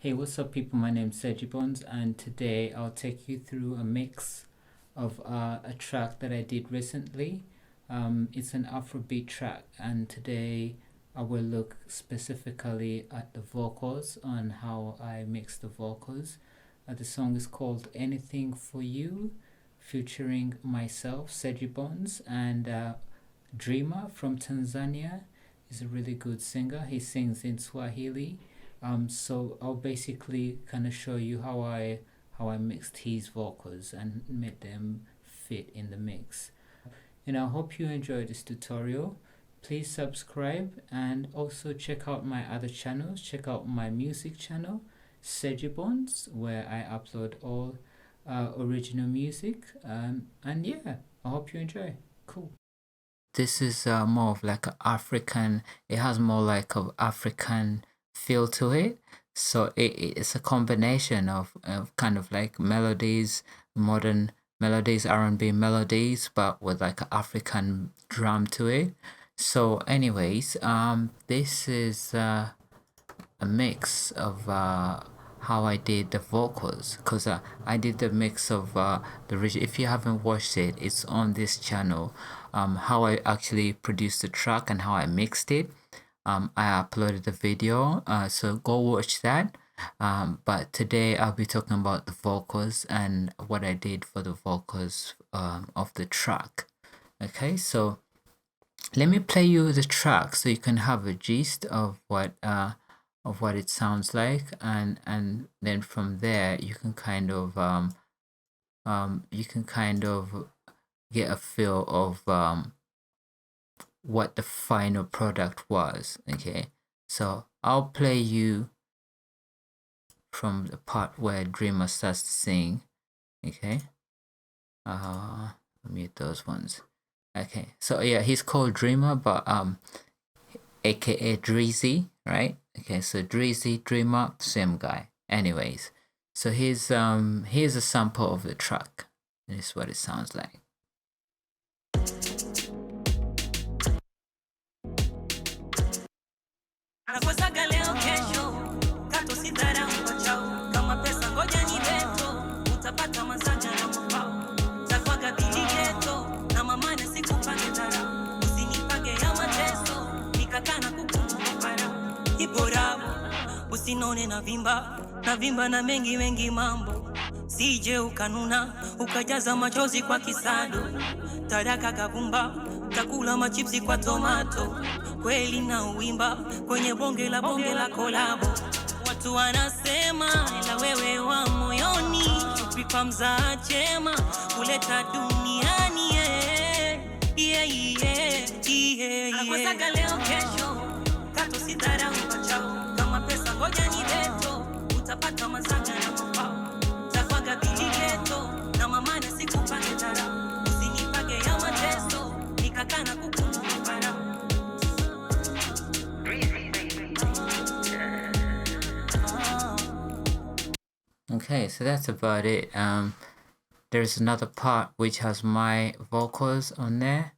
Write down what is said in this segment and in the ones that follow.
Hey, what's up, people? My name's Sejji Bonz, and today I'll take you through a mix of a track that I did recently. It's an Afrobeat track, and today I will look specifically at the vocals on how I mix the vocals. The song is called Anything for You, featuring myself, Sejji Bonz, and Dreamer from Tanzania. He's a really good singer. He sings in Swahili. So I'll basically kind of show you how I mixed his vocals and made them fit in the mix. And I hope you enjoy this tutorial. Please subscribe and also check out my other channels. Check out my music channel, Sejji Bonz, where I upload all original music. And yeah, I hope you enjoy. Cool. This is more of like an African, it has more like an African feel to it. So it's a combination of kind of like melodies, modern melodies, R&B melodies, but with like an African drum to it. So anyways, this is a mix of how I did the vocals, because I did the mix of if you haven't watched it, it's on this channel, how I actually produced the track and how I mixed it. I uploaded the video, so go watch that. But today I'll be talking about the vocals and what I did for the vocals of the track. Okay, so let me play you the track so you can have a gist of what it sounds like, and then from there you can kind of get a feel of what the final product was. Okay, so I'll play you from the part where Dreamer starts to sing. Okay, mute those ones. Okay, so yeah, he's called Dreamer, but aka Dreazy, right? Okay, so Dreazy, Dreamer, same guy. Anyways, so here's a sample of the track. This is what it sounds like. Usinone na vimba na mengi mambo, sije ukanuna ukajaza machozi kwa kisado, taraka kavumba takula machipsi kwa tomato, kweli na uimba kwenye bonge la kolabo. Watu wanasema ila wewe wa moyoni, chupipa mzaa chema kuleta duniani. Anakosaga leo kesho, kato sidara upachao, kama pesa ngoja ni beto, utapata masanga na mapao, takwaga biligeto, na mama na sikupate tara, usinipage ya mateso, nikakana kukumu para. Okay, so that's about it. There's another part which has my vocals on there.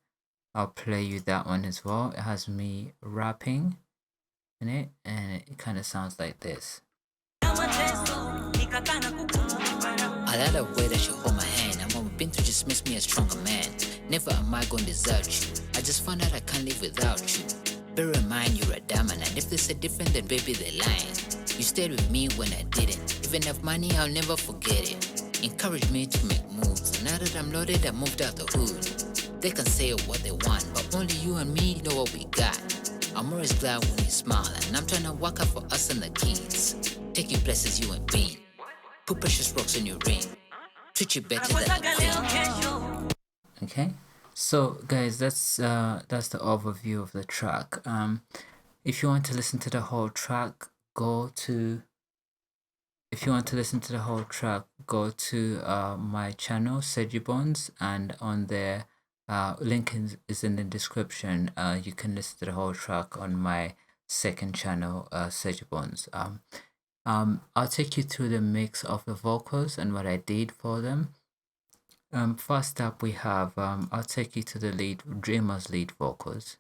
I'll play you that one as well. It has me rapping in it, and it kind of sounds like this. I like the way that you hold my hand. I'm been to just makes me a stronger man. Never am I gonna desert you. I just found out I can't live without you. Bear in mind you're a diamond, and if they say different, then baby they're lying. You stayed with me when I didn't. Even if money, I'll never forget it. Encourage me to make moves. And now that I'm loaded, I moved out the hood. They can say what they want, but only you and me know what we got. I'm always glad when you smile, and I'm trying to work out for us and the kids. Take you places you ain't been. Put precious rocks on your ring. Treat you better than the queen. Okay, so guys, that's the overview of the track. If you want to listen to the whole track, go to my channel, Sejji Bonz, and on there, link is in the description. You can listen to the whole track on my second channel, Sejji Bonz. I'll take you through the mix of the vocals and what I did for them. First up, we have I'll take you to the Dreamer's lead vocals.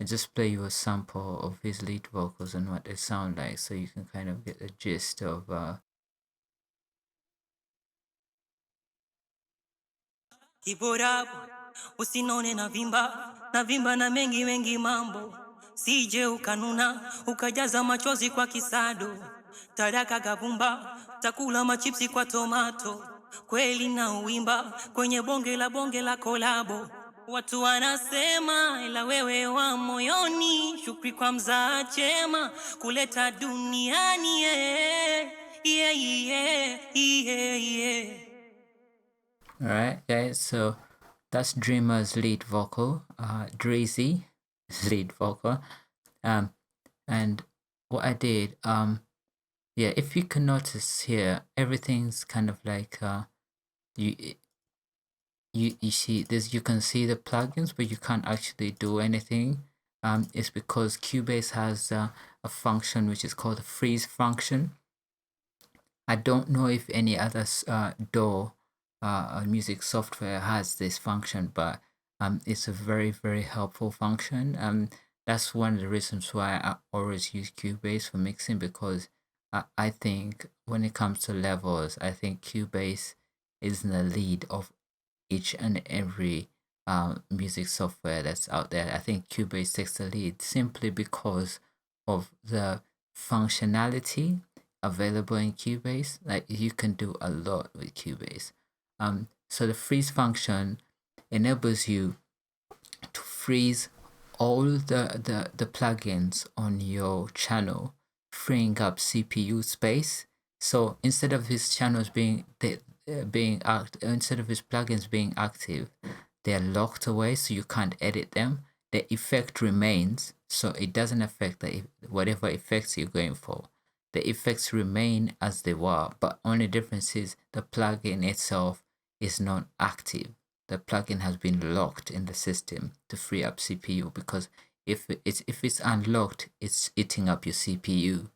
I just play you a sample of his lead vocals and what they sound like, so you can kind of get the gist of Kiborapo usinone na vimba na mengi mengi mambo, sije ukanuna ukajaza machozi kwa kisado, taraka gavumba takula machipsi kwa tomato, kweli na uimba kwenye bonge la kolabo. Watu wanasema ila wewe wa moyoni, shukri kwa mzaa chema kuleta duniani, yeah, yeah, yeah, yeah, yeah. Alright guys, so that's Dreamer's lead vocal, Dreazy lead vocal, and what I did, yeah, if you can notice here, everything's kind of like you see this, you can see the plugins, but you can't actually do anything. It's because Cubase has a function which is called the freeze function. I don't know if any other DAW music software has this function, but it's a very, very helpful function. That's one of the reasons why I always use Cubase for mixing, because I think when it comes to levels, I think Cubase is in the lead of each and every music software that's out there. I think Cubase takes the lead simply because of the functionality available in Cubase. Like, you can do a lot with Cubase. So the freeze function enables you to freeze all the plugins on your channel, freeing up CPU space. So instead of his channels instead of his plugins being active, they're locked away, so you can't edit them. The effect remains, so it doesn't affect whatever effects you're going for. The effects remain as they were, but only difference is the plugin itself is not active. The plugin has been locked in the system to free up CPU, because if it's unlocked, it's eating up your CPU.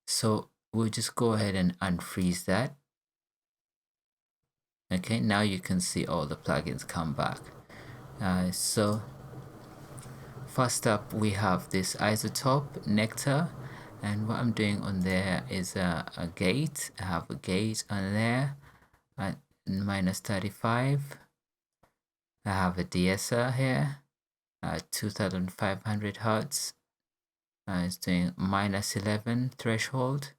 So we'll just go ahead and unfreeze that. Okay, now you can see all the plugins come back. So first up, we have this iZotope Nectar, and what I'm doing on there is a gate. I have a gate on there at -35. I have a de-esser here at 2500 Hertz. It's doing -11 threshold.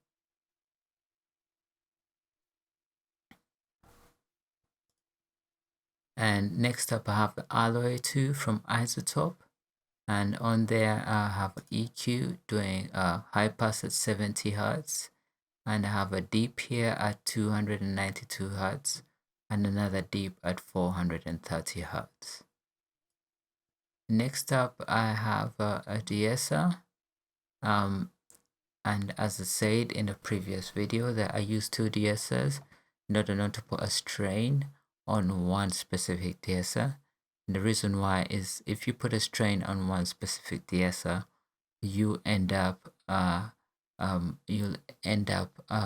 And next up, I have the Alloy 2 from iZotope, and on there I have EQ doing a high pass at 70 Hertz, and I have a deep here at 292 Hertz, and another deep at 430 Hertz. Next up, I have a de-esser, and as I said in the previous video, that I use 2 de-essers in order not to put a strain on one specific de-esser. And the reason why is, if you put a strain on one specific de-esser, you end up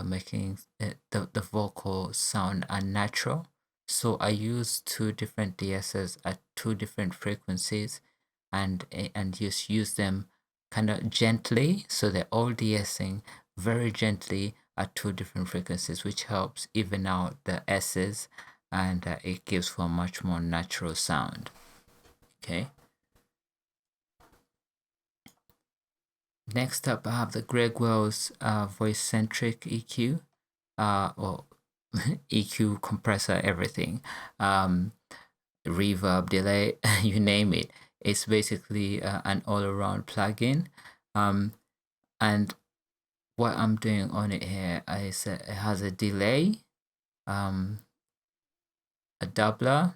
making the vocal sound unnatural. So I use 2 different de-essers at 2 different frequencies, and just use them kind of gently, so they're all de-essing very gently at 2 different frequencies, which helps even out the S's, and it gives for a much more natural sound. Okay. Next up, I have the Brickwall's VoiceCentric EQ, or EQ, compressor, everything, reverb, delay, you name it. It's basically an all-around plugin. And what I'm doing on it here is it has a delay, a doubler,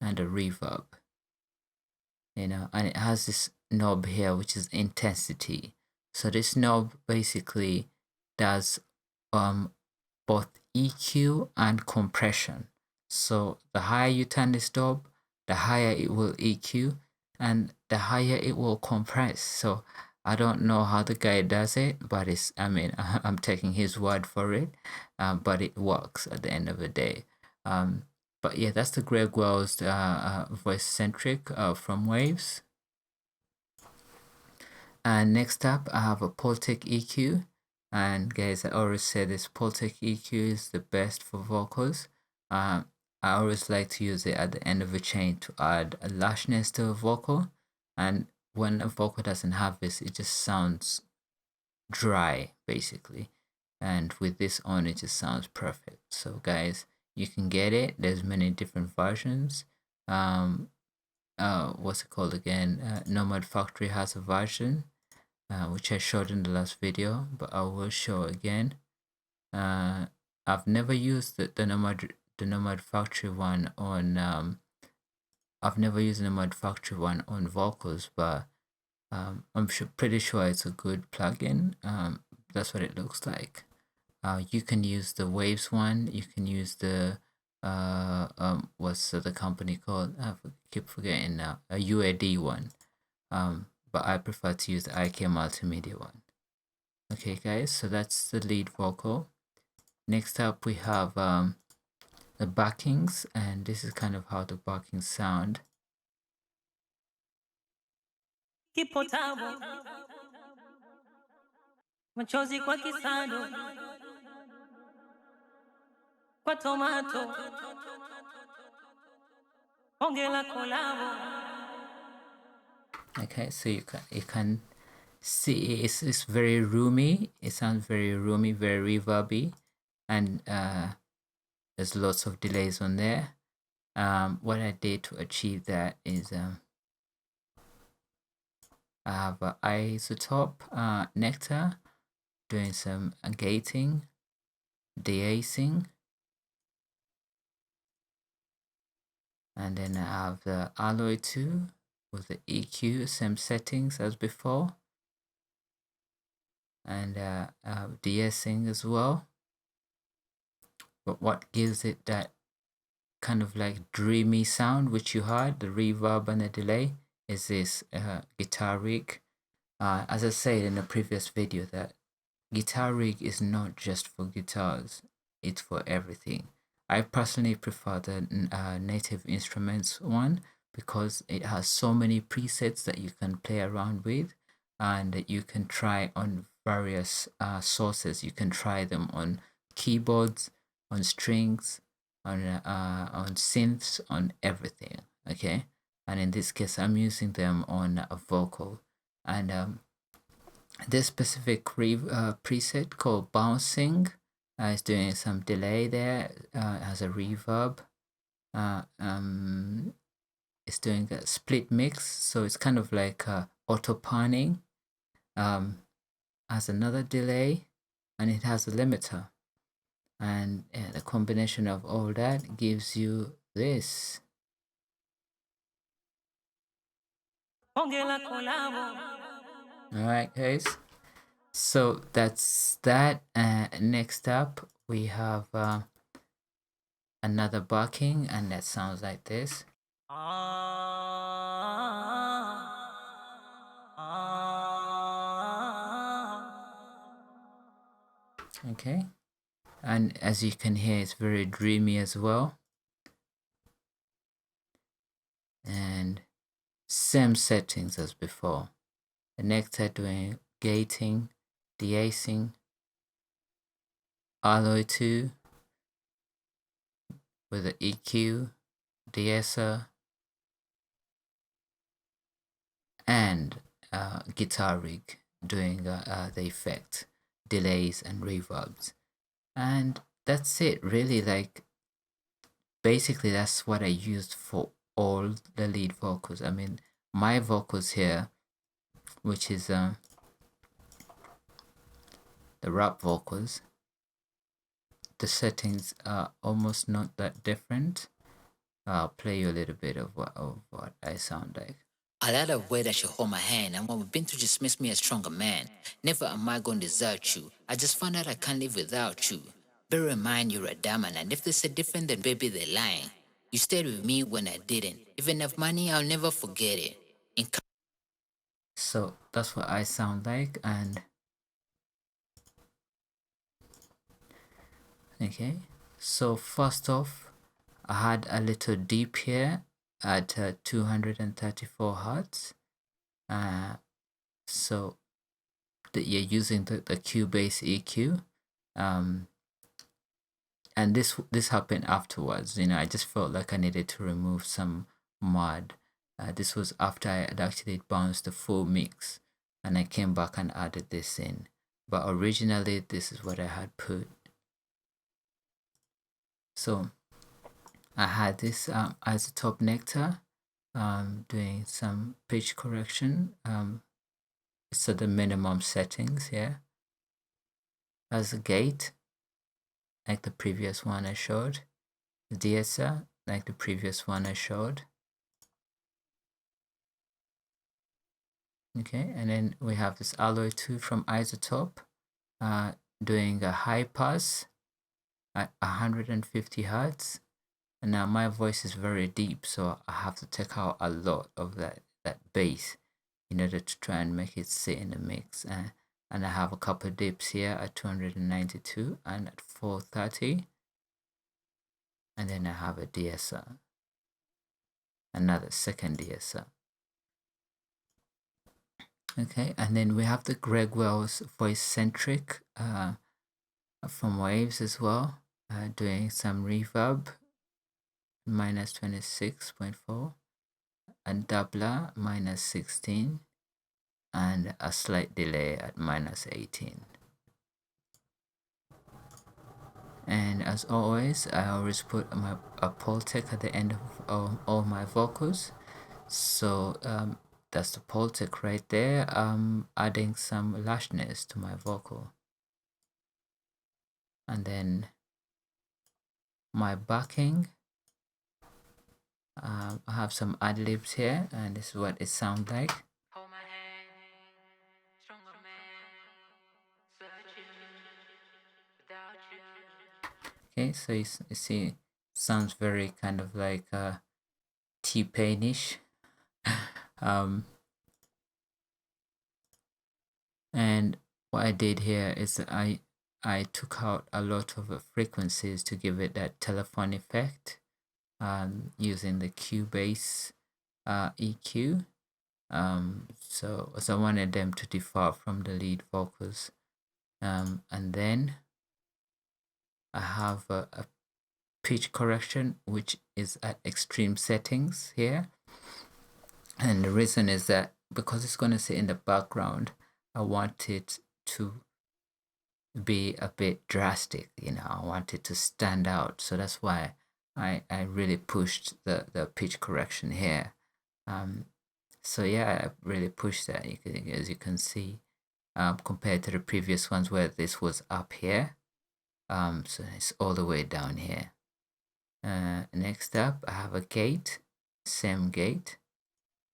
and a reverb, and it has this knob here which is intensity. So this knob basically does both EQ and compression. So the higher you turn this knob, the higher it will EQ, and the higher it will compress. So I don't know how the guy does it, but I'm taking his word for it, but it works at the end of the day. But yeah, that's the Brickwall's VoiceCentric from Waves. And next up, I have a Pultec EQ. And guys, I always say this Pultec EQ is the best for vocals. I always like to use it at the end of a chain to add a lushness to a vocal. And when a vocal doesn't have this, it just sounds dry, basically. And with this on, it just sounds perfect. So guys, you can get it. There's many different versions. What's it called again? Nomad Factory has a version, which I showed in the last video, but I will show again. I've never used the Nomad Factory one on I've never used the Nomad Factory one on vocals, but I'm pretty sure it's a good plugin. That's what it looks like. You can use the Waves one. You can use the what's the company called? I keep forgetting now. A UAD one. But I prefer to use the IK Multimedia one. Okay, guys. So that's the lead vocal. Next up, we have the backings, and this is kind of how the backings sound. Kipo tabu machozi kwa kisado kwa tomato ongela kolabo. Okay, so you can see it's very roomy. It sounds very roomy, very reverby, and there's lots of delays on there. What I did to achieve that is I have an iZotope Nectar doing some gating, de-acing, and then I have the Alloy 2 with the EQ, same settings as before, and de-acing as well. But what gives it that kind of like dreamy sound which you heard, the reverb and the delay, is this guitar rig. As I said in a previous video, that guitar rig is not just for guitars, it's for everything. I personally prefer the Native Instruments one because it has so many presets that you can play around with, and that you can try on various sources. You can try them on keyboards, on strings, on synths, on everything. Okay, and in this case, I'm using them on a vocal, and this specific preset called Bouncing is doing some delay there. It has a reverb. It's doing a split mix, so it's kind of like auto panning. Has another delay, and it has a limiter, and the combination of all that gives you this. Alright, guys, so that's that. Next up, we have another backing, and that sounds like this. Okay, and as you can hear, it's very dreamy as well, and same settings as before. The Nectar doing gating, de-acing, Alloy 2 with the EQ, de-esser, and guitar rig doing the effect, delays and reverbs. And that's it, really. Like, basically that's what I used for all the lead vocals. I mean, my vocals here, which is the rap vocals, the settings are almost not that different. I'll play you a little bit of what I sound like. A lot of weight I should hold my hand, and what we've been through just makes me a stronger man. Never am I going to desert you. I just found out I can't live without you. Bear in mind you're a diamond, and if they say different, then baby they're lying. You stayed with me when I didn't. Even if money, I'll never forget it. So that's what I sound like, and okay. So first off, I had a little dip here at 234 hertz. So that you're using the Cubase EQ. And this happened afterwards. I just felt like I needed to remove some mud. This was after I had actually bounced the full mix, and I came back and added this in. But originally, this is what I had put. So I had this iZotope Nectar doing some pitch correction. So the minimum settings here. As a gate, like the previous one I showed. The DSR, like the previous one I showed. Okay, and then we have this Alloy 2 from iZotope doing a high pass at 150 hertz. And now my voice is very deep, so I have to take out a lot of that bass in order to try and make it sit in the mix. And I have a couple of dips here at 292 and at 430. And then I have a DSR, another second DSR. Okay, and then we have the Brickwall's VoiceCentric from Waves as well, doing some reverb, minus 26.4, a doubler, minus 16, and a slight delay at minus 18. And as always, I always put a Pultec at the end of all my vocals. So that's the Pultec right there. Adding some lushness to my vocal. And then my backing. I have some ad-libs here, and this is what it sounds like. Okay, so you see, it sounds very kind of like T-Pain-ish. And what I did here is that I took out a lot of frequencies to give it that telephone effect, using the Cubase EQ. So I wanted them to differ from the lead vocals. And then I have a pitch correction, which is at extreme settings here. And the reason is that because it's going to sit in the background, I want it to be a bit drastic, I want it to stand out. So that's why I really pushed the pitch correction here. So yeah, I really pushed that, as you can see, compared to the previous ones where this was up here. So it's all the way down here. Next up, I have a gate, same gate.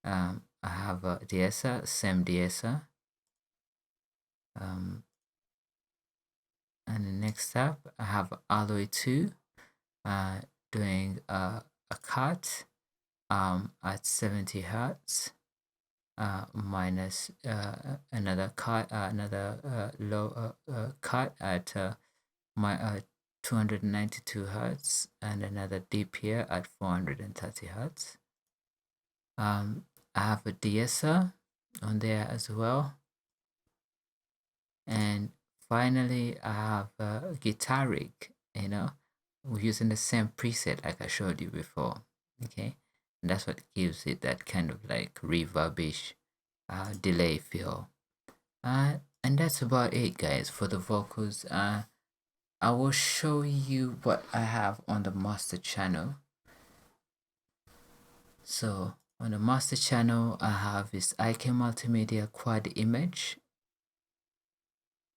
I have a DSR, same DSR. And then next up, I have Alloy 2 doing a cut at 70 hertz, minus another cut, another low cut at 292 hertz, and another dip here at 430 hertz. I have a DSR on there as well. And finally, I have a guitar rig, we're using the same preset like I showed you before, okay? And that's what gives it that kind of like reverbish delay feel. And that's about it, guys, for the vocals. I will show you what I have on the master channel. So on the master channel, I have this IK Multimedia quad image.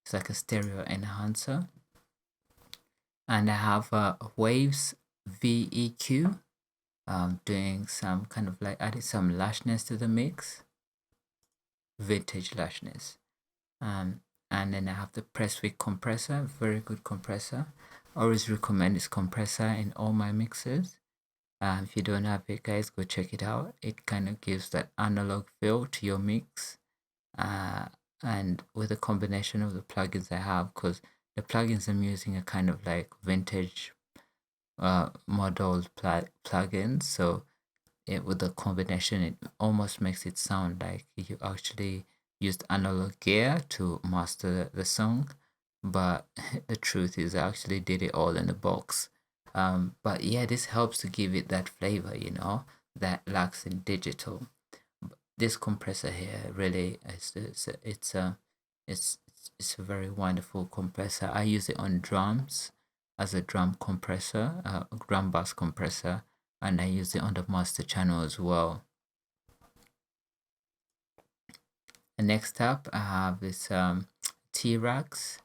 It's like a stereo enhancer. And I have a Waves VEQ, doing some kind of like added some lushness to the mix, vintage lushness. And then I have the Presswick compressor, very good compressor. Always recommend this compressor in all my mixes. If you don't have it, guys, go check it out. It kind of gives that analog feel to your mix. And with a combination of the plugins I have, because the plugins I'm using are kind of like vintage model plugins, so with the combination it almost makes it sound like you actually used analog gear to master the song, but the truth is I actually did it all in the box. But yeah, this helps to give it that flavor, you know, that lacks in digital. This compressor here really it's a very wonderful compressor. I use it on drums as a drum compressor, drum bass compressor, and I use it on the master channel as well. And next up, I have this T-Rex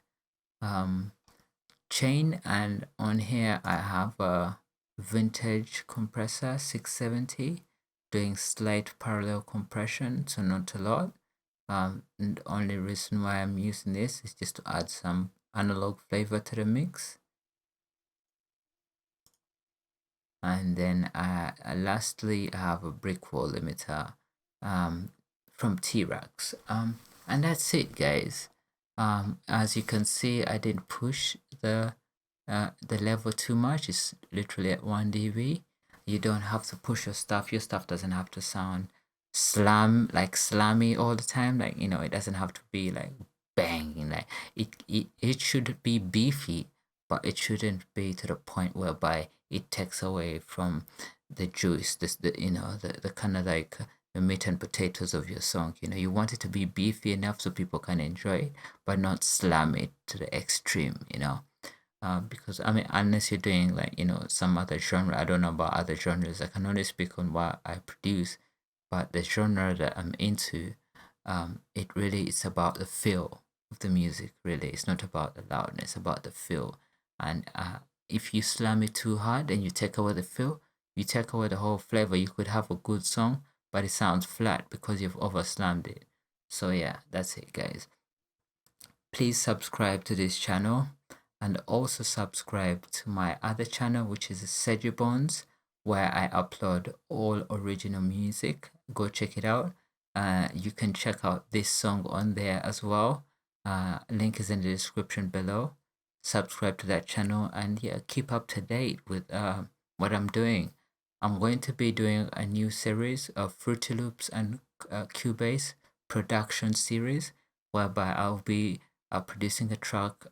chain, and on here I have a vintage compressor 670 doing slight parallel compression, so not a lot. And the only reason why I'm using this is just to add some analog flavor to the mix. And then lastly, I have a Brickwall limiter from T-Rex. And that's it, guys. As you can see, I didn't push the level too much. It's literally at 1 dB. You don't have to push your stuff. Your stuff doesn't have to sound slammy all the time. Like, you know, it doesn't have to be like banging. Like it should be beefy, but it shouldn't be to the point whereby it takes away from the juice, the kind of like the meat and potatoes of your song. You know, you want it to be beefy enough so people can enjoy it, but not slam it to the extreme, you know. Because I mean, unless you're doing like, you know, some other genre, I don't know about other genres. I can only speak on what I produce, but the genre that I'm into, it's about the feel of the music. Really, it's not about the loudness, it's about the feel. And if you slam it too hard and you take away the feel, you take away the whole flavor. You could have a good song, but it sounds flat because you've overslammed it. So yeah, that's it, guys. Please subscribe to this channel, and also subscribe to my other channel, which is Sejji Bonz, where I upload all original music. Go check it out. You can check out this song on there as well. Link is in the description below. Subscribe to that channel, and yeah, keep up to date with what I'm doing. I'm going to be doing a new series of Fruity Loops and Cubase production series, whereby I'll be producing a track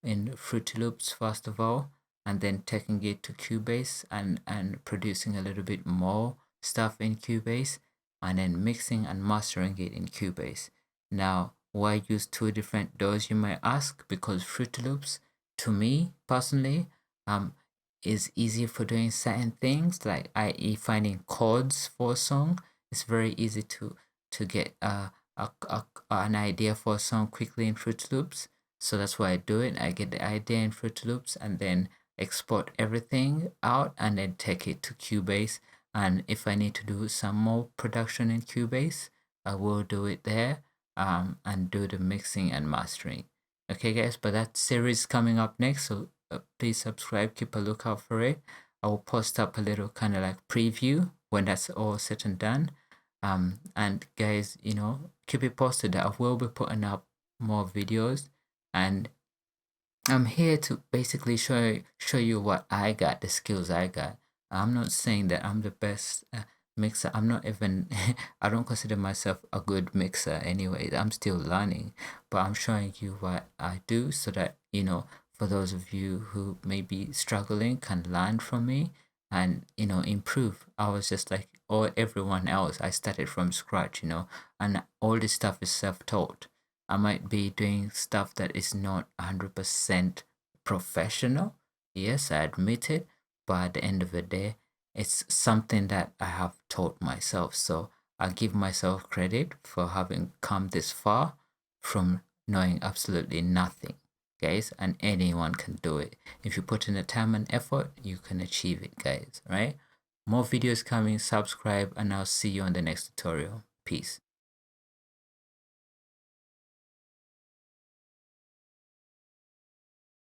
in Fruity Loops first of all, and then taking it to Cubase and producing a little bit more stuff in Cubase, and then mixing and mastering it in Cubase. Now, why use two different DAWs, you might ask? Because Fruity Loops, to me personally, is easier for doing certain things, like i.e. finding chords for a song. It's very easy to get an idea for a song quickly in Fruity Loops. So that's why I do it. I get the idea in Fruity Loops and then export everything out and then take it to Cubase. And if I need to do some more production in Cubase, I will do it there and do the mixing and mastering. Okay, guys, but that series coming up next, so please subscribe, keep a lookout for it. I will post up a little kind of like preview when that's all said and done. And guys, you know, keep it posted. I will be putting up more videos, and I'm here to basically show you what I got, the skills I got. I'm not saying that I'm the best mixer. I'm not even I don't consider myself a good mixer anyway. I'm still learning, but I'm showing you what I do so that, you know, for those of you who may be struggling can learn from me and, you know, improve. I was just like everyone else. I started from scratch, you know, and all this stuff is self-taught. I might be doing stuff that is not 100% professional. Yes, I admit it, but at the end of the day, it's something that I have taught myself. So I give myself credit for having come this far from knowing absolutely nothing, guys, and anyone can do it. If you put in the time and effort, you can achieve it, guys, right? More videos coming, subscribe, and I'll see you on the next tutorial. Peace.